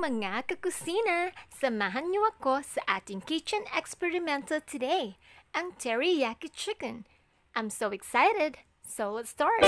mga kakusina! Samahan niyo ako sa ating kitchen experimento today, ang teriyaki chicken. I'm so excited! So let's start!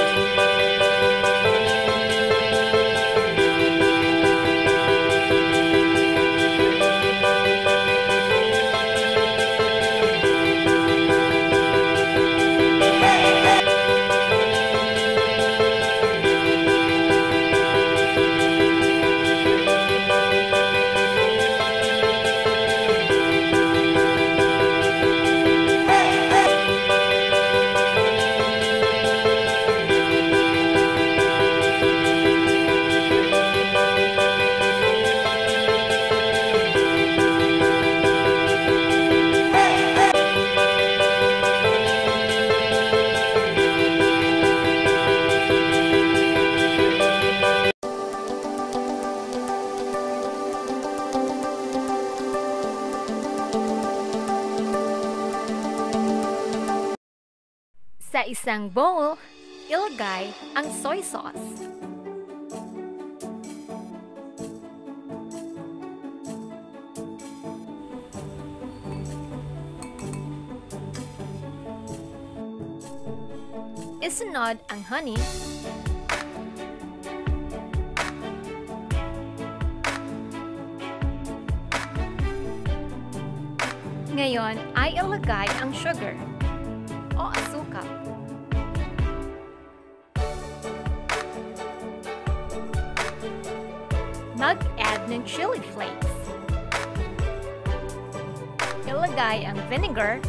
Sa isang bowl, ilagay ang soy sauce. Isunod ang honey. Ngayon ay ilagay ang sugar o asukal. Mag-add ng chili flakes. Ilagay ang vinegar.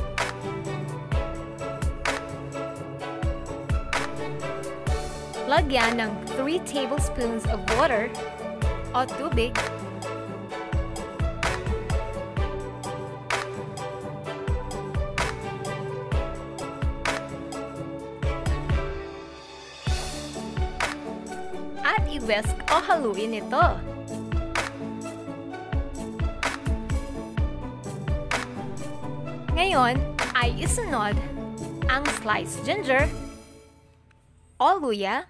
Lagyan ng 3 tablespoons of water o tubig. At i-whisk o haluin ito. Ngayon ay isunod ang sliced ginger o luya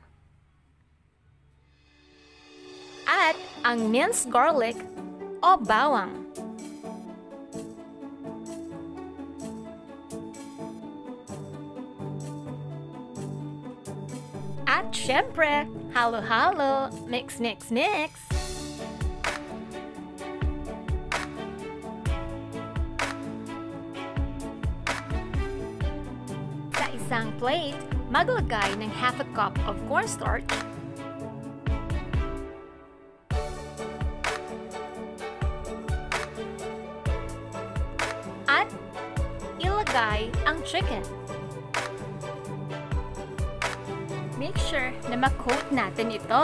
at ang minced garlic o bawang. At syempre, halo-halo, mix, mix, mix. Sa isang plate, maglagay ng half a cup of cornstarch, at ilagay ang chicken. Make sure na ma-coat natin ito.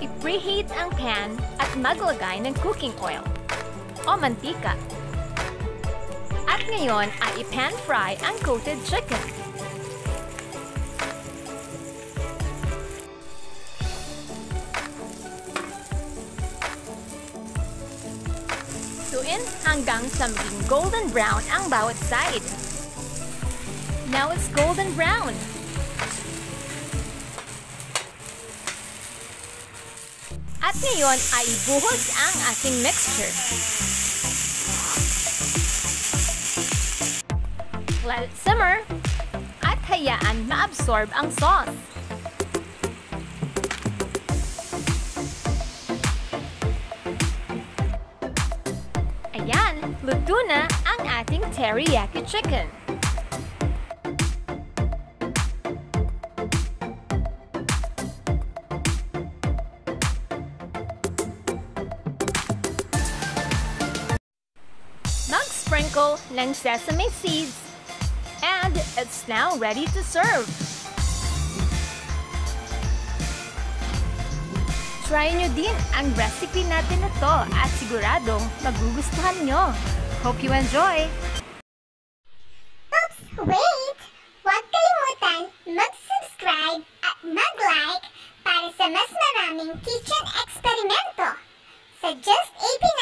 I-preheat ang pan at maglagay ng cooking oil o mantika. At ngayon ay i-pan fry ang coated chicken. Lutuin hanggang sa maging golden brown ang bawat side. Now it's golden brown. At ngayon ay ibuhos ang ating mixture. Let it simmer at hayaan ma-absorb ang sauce. Ayan, luto na ang ating teriyaki chicken. Mag-sprinkle ng sesame seeds, and it's now ready to serve. Try nyo din ang recipe natin ito at siguradong magugustuhan nyo. Hope you enjoy! Oops! Wait! Huwag kalimutan mag-subscribe at mag-like para sa mas maraming kitchen eksperimento sa Just A Pinay.